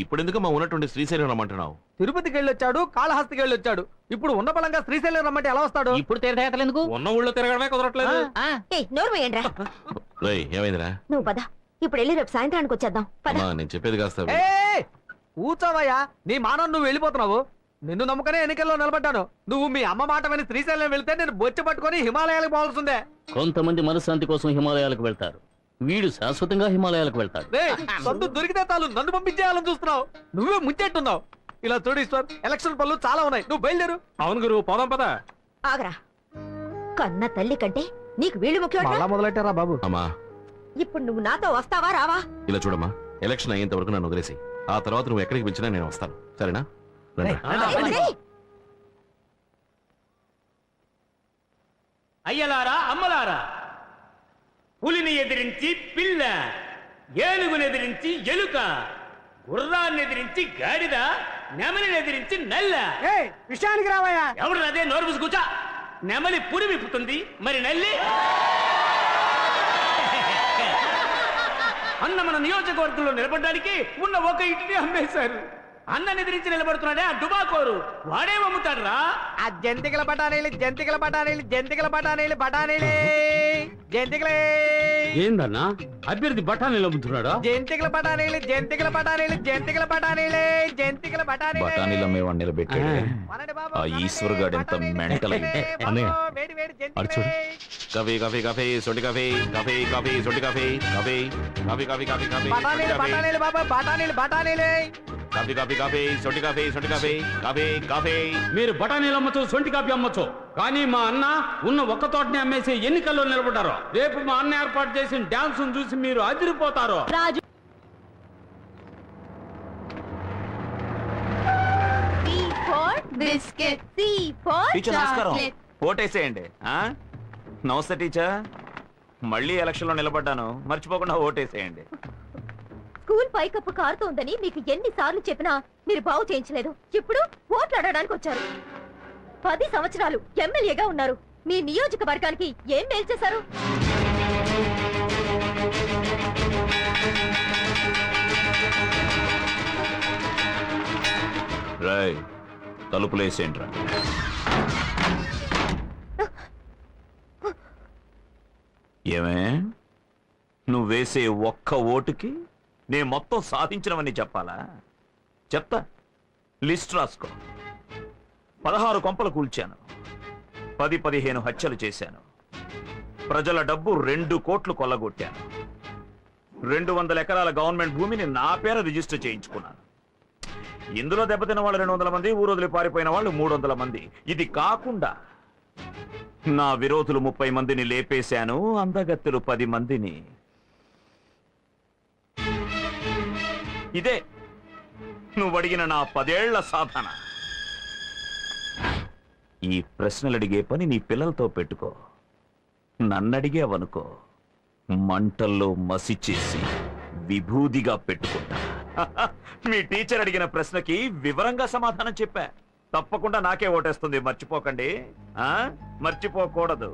ఇప్పుడెందుకు మా ఉన్నటువంటి శ్రీశైలం రమ్మంటున్నావు? తిరుపతికి వెళ్ళొచ్చాడు, కాళహస్తికి వెళ్ళొచ్చాడు. ఇప్పుడు ఉన్న బలంగా శ్రీశైలం రమ్మంటే ఎలా వస్తాడు? ఇప్పుడు తీర్థయాత్రలు ఎందుకు? ఉన్న ఊళ్ళో తిరగడమే కుదరట్లేదు. నోరు వేయండి రా. రేయ్ ఏమైందిరా? నువ్వు పద, ఇప్పుడు వెళ్ళి రేపు సాయంత్రానికి వచ్చేద్దాం. పద. అమ్మా నేను చెప్పేది కాస్త ఏ కూర్చోవయ్యా, నీ మానం నువ్వు వెళ్ళిపోతున్నావు. నిన్ను నమ్మకనే ఎన్నికల్లో నిలబడ్డాను. నువ్వు మీ అమ్మ మాట విని శ్రీశైలం వెళ్తే నేను బొచ్చె పట్టుకొని హిమాలయాలకు పోవాల్సిందే. కొంతమంది మనశ్శాంతి కోసం హిమాలయాలకు వెళ్తారు, వీడు శాశ్వతంగా హిమాలయాలకు వెళ్తాడు. సొంత దొరికితే చాలు నన్ను పంపించేయాలని చూస్తున్నావు. నువ్వే ముంచెట్టున్నావు. ఇలా చూడు ఈశ్వర్, ఎలక్షన్ పనులు చాలా ఉన్నాయి, నువ్వు బయలుదేరు. అవును గురు, పోదాం పద. ఆగరా. కన్న తల్లి కంటే నీకు వీళ్ళు ముఖ్యం. మళ్ళా మొదలెట్టారా బాబు? అమ్మా ఇప్పుడు నువ్వు నాతో వస్తావా రావా? ఇలా చూడమ్మా, ఎలక్షన్ అయ్యేంత వరకు నన్ను వదిలేసి ఆ తర్వాత నువ్వు ఎక్కడికి పిలిచినా నేను వస్తాను, సరేనా? రండి. సరే. అయ్యలారా అమ్మలారా, పులిని ఎదిరించి పిల్ల, ఏనుగుని ఎదిరించి ఎలుక, గుర్రాన్ని ఎదిరించి గాడిద, నెమలిని ఎదిరించి నల్ల. విషయానికి రావయ్యా. ఎవడు అదే నోరు మూసి కూర్చో. నెమలి పురి విప్పుతుంది, మరి నల్లి అన్న మన నియోజకవర్గంలో నిలబడడానికి ఉన్న ఒక ఇంటిని అమ్మేశారు. అన్నని ఎదిరించి నిలబడుతున్నాడే ఆ డుబాకోరు, వాడే అమ్ముతాడ్రా. ఆ జంతికల బఠానీలు, జంతికల బఠానీలు, జంతికల బఠానీలు, బఠానీలే జంతికలే. ఏందన్నా అభ్యర్థి బఠానీలు అమ్ముతున్నాడా? జంతికల బఠానీలు, జంతికల బఠానీలు, జంతికల బఠానీలే, జంతికల బఠానీలే. బఠానీల మేవాడు నిలబెట్టాడు. ఆ ఈశ్వర్ గాడు ఎంత మెంటల్. అన్నయ్య, వేడి వేడి అటు చూడు. జంతికలే. కాఫీ కాఫీ కాఫీ సొంటి కాఫీ కాఫీ కాఫీ సొంటి coffee coffee coffee coffee coffee coffee బఠానీలు, బఠానీలు బాబా, బఠానీలు, బఠానీలే. కాఫీ కాఫీ కాఫీ సొంటి కాఫీ సొంటి కాఫీ కాఫీ కాఫీ. మీరు బఠానీలు అమ్మచ్చు, సొంటి కాపీ అమ్మచ్చు, కానీ మా అన్న ఉన్న ఒక్క తోటని అమ్మేసి ఎన్నికల్లో నిలబడ్డారు. రేపు మా అన్న ఏర్పాటు చేసిన డాన్స్ చూసి మీరు అదిరిపోతారు. రాజు బిస్కెట్, టీచర్ నమస్కారం, ఓటేసేయండి. నమస్తే టీచర్, మళ్ళీ ఎలక్షన్ లో నిలబడ్డాను, మర్చిపోకుండా ఓటేసేయండి. స్కూల్ పైకప్పు కారుతోందని మీకు ఎన్నిసార్లు చెప్పినా మీరు బాగు చేయించలేదు. ఇప్పుడు ఓట్లు అడగడానికి వచ్చారు. 10 సంవత్సరాలు ఎమ్మెల్యేగా ఉన్నారు. మీ నియోజకవర్గానికి ఏం మేలు చేశారు? రాయ్ తలుపులేసేంట్రా. ఏమే, నువ్వు వేసే ఒక్క ఓటుకి నేను మొత్తం సాధించినవని చెప్పాలా? చెప్తా, లిస్ట్ రాసుకో. 16 కొంపలు కూల్చాను, 10-15 హత్యలు చేశాను, ప్రజల డబ్బు 2 కోట్లు కొల్లగొట్టాను, 200 ఎకరాల గవర్నమెంట్ భూమిని నా పేర రిజిస్టర్ చేయించుకున్నాను. ఇందులో దెబ్బతిన్న వాళ్ళు 200 మంది, ఊరొదిలి పారిపోయిన వాళ్ళు 300 మంది. ఇది కాకుండా నా విరోధులు 30 మందిని లేపేశాను, అందగత్తెలు 10 మందిని. ఇదే నువ్వు అడిగిన నా 10 ఏళ్ల సాధన. ఈ ప్రశ్నలు అడిగే పని నీ పిల్లలతో పెట్టుకో. నన్నడిగేవనుకో, మంటల్లో మసి చేసి విభూదిగా పెట్టుకుంటా. మీ టీచర్ అడిగిన ప్రశ్నకి వివరంగా సమాధానం చెప్పా. తప్పకుండా నాకే ఓటేస్తుంది, మర్చిపోకండి. మర్చిపోకూడదు.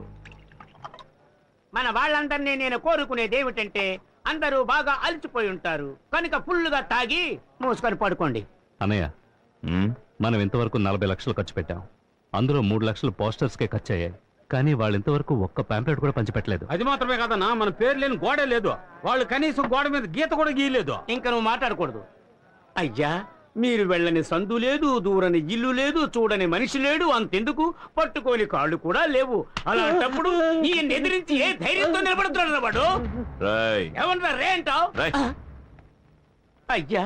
మన వాళ్ళందరినీ నేను కోరుకునేది ఏమిటంటే, అందరూ బాగా అలసిపోయి ఉంటారు కనుక ఫుల్లుగా తాగి మూసుకొని పడుకోండి. అన్నయ్య, ఉమ్, మనం ఇంతవరకు 40 లక్షలు ఖర్చు పెట్టాం. అందులో 3 లక్షలు పోస్టర్స్కే ఖర్చు అయ్యాయి. కానీ వాళ్ళు ఇంతవరకు ఒక్క పాంప్లెట్ కూడా పంచిపెట్టలేదు. అది మాత్రమే కాదన్నా, మన పేరు లేని గోడే లేదు. వాళ్ళు కనీసం గోడ మీద గీత కూడా గీయలేదు. ఇంకా నువ్వు మాట్లాడకూడదు. అయ్యా, మీరు వెళ్ళని సందు లేదు, దూరని ఇల్లు లేదు, చూడని మనిషి లేడు, అంతెందుకు పట్టుకోని కాళ్ళు కూడా లేవు. అలాంటప్పుడు ఈయన్ని ఎదిరించి ఏ ధైర్యంతో నిలబడుతున్నాడు వాడు? రాయ్ ఏమన్నా రే అంటావు? రాయ్. అయ్యా,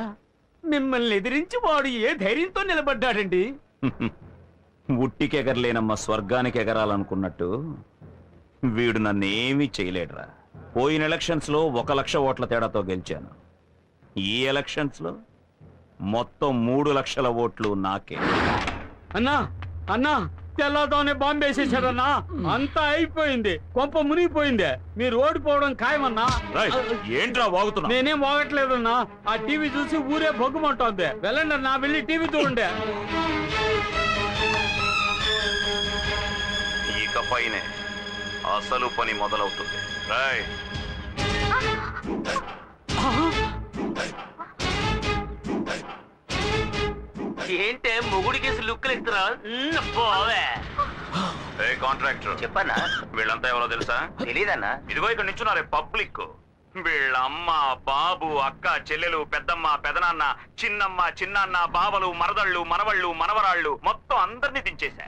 మిమ్మల్ని ఎదిరించి వాడు ఏ ధైర్యంతో నిలబడ్డాడండి? ఉట్టికెగరలేనమ్మ స్వర్గానికి ఎగరాలనుకున్నట్టు వీడు నన్నేమీ చేయలేడురా. పోయిన ఎలక్షన్స్ లో 1 లక్ష ఓట్ల తేడాతో గెలిచాను. ఈ ఎలక్షన్స్ లో మొత్తం 3 లక్షల ఓట్లు నాకే. అన్నా అన్నా, తెల్లతోనే బాంబు వేసేసాడన్నా. అంతా అయిపోయింది, కొంప మునిగిపోయింది. మీరు ఓడిపోవడం ఖాయమన్నా. రాయ్, ఏంట్రా వాగుతున్నా? నేనేం వాగట్లేదన్నా, ఆ టీవీ చూసి ఊరే బొగ్గుమంటోంది. వెళ్ళండి అన్నా, వెళ్ళి టీవీ చూడండి. ఇకపైనే అసలు పని మొదలవుతుంది. రాయ్ ఏంటే మొగుడికి లుక్కులు ఇస్తున్నా పోవే. ఏ కాంట్రాక్టర్ చెప్పన్నా. వీళ్ళంతా ఎవరో తెలుసా? తెలీదన్నా. ఇదిగో ఇక్కడ నించున్నారే పబ్లిక్. వీళ్ళ అమ్మ, బాబు, అక్క, చెల్లెలు, పెద్దమ్మ, పెదనాన్న, చిన్నమ్మ, చిన్నాన్న, బావలు, మరదళ్ళు, మనవళ్ళు, మనవరాళ్ళు మొత్తం అందరినీ దించేశా.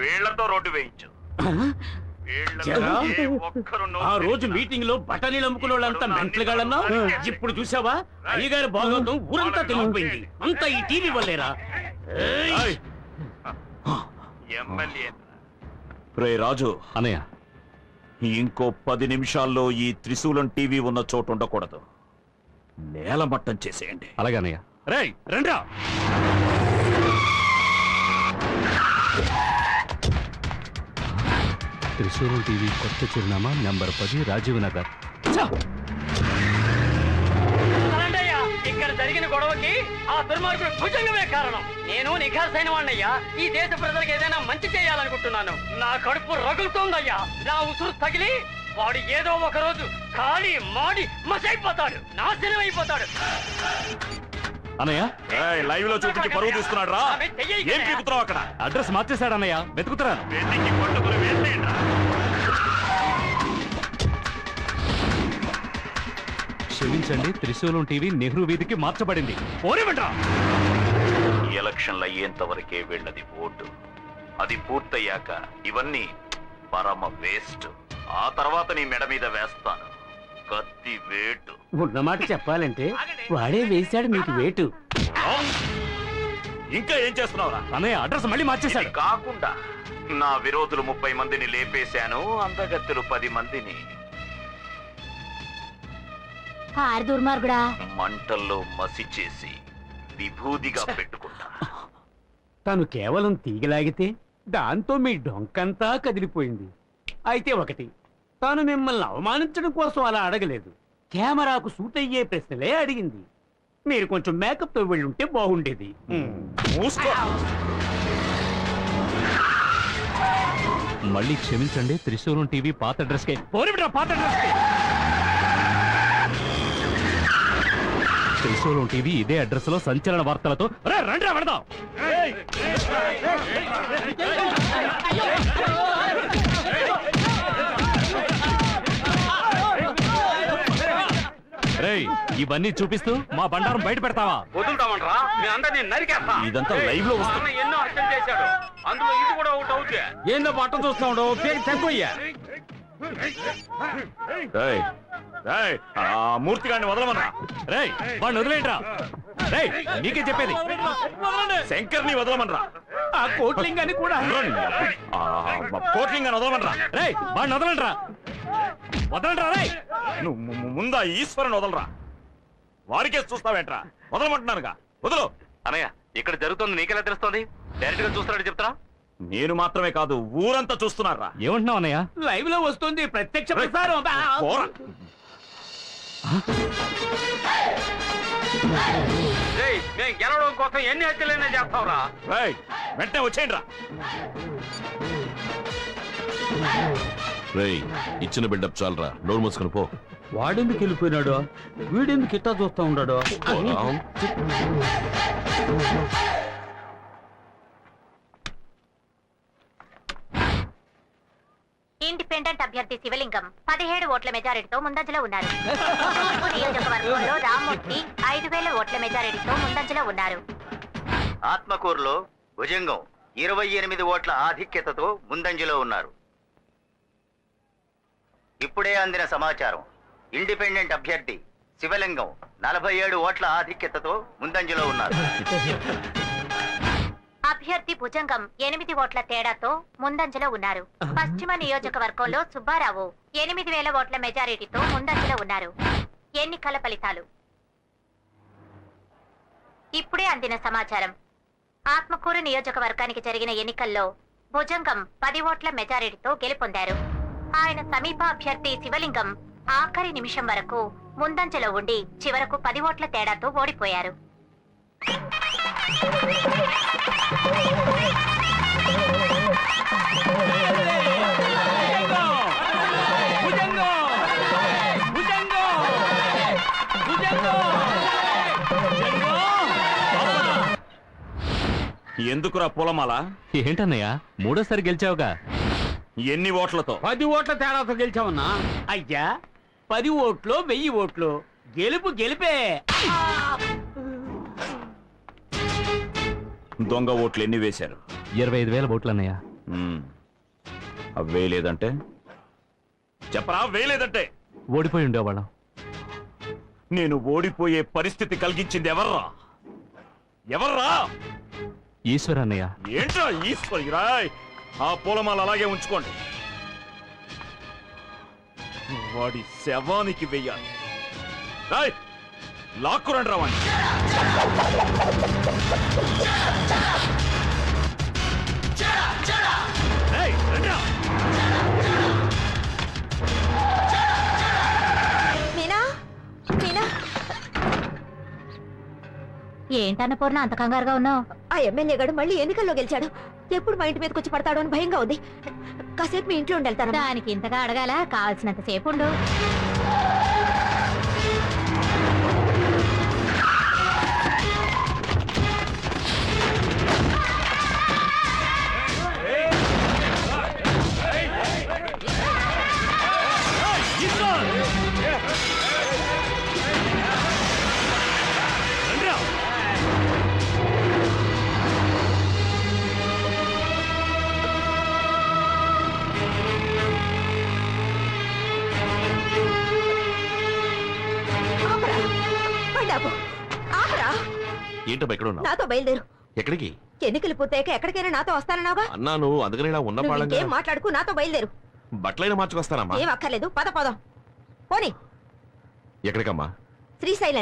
వీళ్లతో రోడ్డు వేయించు. జరా? ఏ ఒక్కరు నోరు ఆ రోజు తెరిచినా మీటింగ్ లో బఠానీలు అమ్ముకునే వాళ్ళంతా మెంట్లుగాళ్ళన్నా ఇప్పుడు చూసావా అయ్యగారి భాగవతం ఊరంతా తెలిసిపోయింది. అంతా ఈ టీవీ వల్లేరా. ఏయ్! ఎమ్మెల్యే రే రాజు, అన్నయ్య ఇంకో 10 నిమిషాల్లో ఈ త్రిశూలం టీవీ ఉన్న చోటు ఉండకూడదు. నేలమట్టం చేసేయండి. అలాగే అన్నయ్య. రేయ్ రండ్రా. త్రిశూలం టీవీ కొత్త చిరునామా నంబర్ 10 రాజీవ్ నగర్. అలాంటయ్యా, ఇక్కడ జరిగిన గొడవకి ఆ దుర్మార్గుడు భుజంగమే కారణం. నేను నిఖార్సైన వాడినయ్యా. ఈ దేశ ప్రజలకు ఏదైనా మంచి చేయాలనుకుంటున్నాను. నా కడుపు రగులుతోందయ్యా. నా ఉసురు తగిలి వాడు ఏదో ఒక రోజు ఖాళీ మాడి మసైపోతాడు, నాశనం అయిపోతాడు. అన్నయ్య లైవ్ లో చూపించి పరువు తీసుకున్నాడు రా. ఏం పీకుతున్నావు అక్కడ? అడ్రస్ మార్చేశాడు అన్నయ్య, వెతుకుతున్నాను. వెతికి పట్టుకుని వేసేయండి. క్షమించండి, త్రిశూలం టీవీ నెహ్రూ వీధికి మార్చబడింది. ఎలక్షన్లు అయ్యేంత వరకే వీళ్ళది ఓటు. అది పూర్తయ్యాక ఇవన్నీ పరమ వేస్ట్. ఆ తర్వాత నీ మెడ మీద వేస్తాను కత్తి వేటు. ఉన్నమాట చెప్పాలంటే వాడే వేశాడు మీకు వేటు. ఇంకా ఏం చేస్తున్నావురా? అన్నయ్య అడ్రస్ మళ్ళీ మార్చేశాడు. ఇది కాకుండా నా విరోధులు 30 మందిని లేపేశాను, అందగత్తెలు 10 మందిని ఆరు దుర్మార్గుడా. మంటల్లో మసి చేసి విభూదిగా పెట్టుకుంటా. తను కేవలం తీగలాగితే దాంతో మీ డొంకంతా కదిలిపోయింది. అయితే ఒకటి, తాను మిమ్మల్ని అవమానించడం కోసం అలా అడగలేదు. కెమెరాకు సూట్ అయ్యే ప్రశ్నలే అడిగింది. మీరు కొంచెం మేకప్ తో వెళ్ళుంటే బాగుండేది. మూసుకో. మళ్ళీ క్షమించండి, త్రిశూలం టీవీ పాత అడ్రస్కే. పాత అడ్రస్కే. త్రిశూలం టీవీ ఇదే అడ్రస్ లో సంచలన వార్తలతో రండి పెడదాం. రేయ్, ఇవన్నీ చూపిస్తూ మా బండారం బయట పెడతావా? వదులుతామంటారా? మీ అందరినీ నరికేస్తా. ఇదంతా లైవ్ లో వస్తుంది. ఎన్నో హత్యలు చేశాడు, అందులో ఇది కూడా ఒకటి అవుతుంది. ఏందో పట్ట చూస్తా ఉండవు, పేరు తక్కువయ్యా. ఏయ్, ఏయ్, ఆ మూర్తిగాడిని వదలమన్నా. రేయ్, వాడిని వదిలేంట్రా. రేయ్, నీకే చెప్పేది. శంకర్ని వదలమనరా. ఆ కోట్లింగాన్ని కూడా కోట్లింగాన్ని వదలమనరా. రేయ్, వాడిని వదలంట్రా. వదలంట్రా. రేయ్, నువ్వు ముందా ఈశ్వరుని వదలరా. వారికే చూస్తావేంట్రా? వదలమంటున్నానుగా, వదలు. అనయ్య, ఇక్కడ జరుగుతుంది నీకెలా తెలుస్తుంది? డైరెక్ట్ గా చూస్తున్నాడు చెప్తారా? నేను మాత్రమే కాదు, ఊరంతా చూస్తున్నారా. ఏమంటున్నావు అన్నయ్య? లైవ్ లో వస్తుంది ప్రత్యక్ష ప్రసారం. పోరా. నేను గెలవడం కోసం ఎన్ని హత్యలైనా చేస్తావురా? రేయ్, వెంటనే వచ్చేయండి రా. రేయ్, ఇచ్చిన బిల్డప్ చాలరా, నోరు మూసుకొని పో. వాడెందుకు వెళ్ళిపోయినాడు? వీడెందుకు ఇట్టా చూస్తా ఉన్నాడు? ఇండిపెండెంట్ అభ్యర్థి శివలింగం 17 ఓట్ల మెజారిటీతో ముందంజలో ఉన్నారు. నియోజకవర్గంలో రామ్మూర్తి 5,000 ఓట్ల మెజారిటీతో ముందంజలో ఉన్నారు. ఆత్మకూరులో భుజంగం 28 ఓట్ల ఆధిక్యతతో ముందంజలో ఉన్నారు. ఇప్పుడే అందిన సమాచారం, ఇండిపెండెంట్ అభ్యర్థి శివలింగం 47 ఓట్ల ఆధిక్యతతో ముందంజలో ఉన్నారు. అభ్యర్థి భుజంగం 8 ఓట్ల తేడాతో ముందంజలో ఉన్నారు. పశ్చిమ నియోజకవర్గంలో సుబ్బారావు 8,000 ఓట్ల మెజారిటీతో ముందంజలో ఉన్నారు. ఎన్నికల ఫలితాలు ఇప్పుడే అందిన సమాచారం. ఆత్మకూరు నియోజకవర్గానికి జరిగిన ఎన్నికల్లో భుజంగం 10 ఓట్ల మెజారిటీతో గెలుపొందారు. ఆయన సమీప అభ్యర్థి శివలింగం ఆఖరి నిమిషం వరకు ముందంజలో ఉండి చివరకు 10 ఓట్ల తేడాతో ఓడిపోయారు. ఎందుకురా పూలమాల? ఏంటన్నయ్య మూడోసారి గెలిచావుగా? ఎన్ని ఓట్లతో? 10 ఓట్ల తేడాతో గెలిచామన్నా. అయ్యా 10 ఓట్లు 1000 ఓట్లు గెలుపు గెలిపే. దొంగ ఓట్లు ఎన్ని వేశారు? 25,000 ఓట్లు అన్నయ్య. అవి వేయలేదంటే చెప్పరా, వేయలేదంటే ఓడిపోయి ఉండేవాళ్ళం. నేను ఓడిపోయే పరిస్థితి కలిగించింది ఎవర్రా? ఎవర్రా? ఈశ్వర్ అన్నయ్య. ఏంట్రా ఈశ్వరి రాయ్? ఆ పూలమాల అలాగే ఉంచుకోండి. వాడి శవానికి వెయ్యాలి. రాయ్ లాక్కురండి రావండి. మీనా మీనా, ఏంటన్నపూర్ణ అంత కంగారుగా ఉన్నావు? ఆ ఎమ్మెల్యే గారు మళ్ళీ ఎన్నికల్లో గెలిచాడు. ఎప్పుడు మా ఇంటి మీదకి వచ్చి పడతాడో అని భయంగా ఉంది. కాసేపు మీ ఇంట్లో ఉండెళ్తాను. దానికి ఇంతగా అడగాల, కావాల్సినంత సేపు ఉండు. ఏంటబ్బా ఎక్కడ ఉన్నావు? నాతో బయలుదేరు. ఎక్కడికి? ఎన్నికలు పూర్తయ్యాక ఎక్కడికైనా నాతో వస్తానన్నావుగా. అన్నాను, అందుకని ఇలా ఉన్న నువ్వు పాడంగా ఇంకేం మాట్లాడుకు, నాతో బయలుదేరు. బట్టలైనా మార్చుకొస్తానమ్మా. ఏం అక్కర్లేదు, పద పోదాం. పోనీ ఎక్కడికమ్మా? శ్రీశైలం.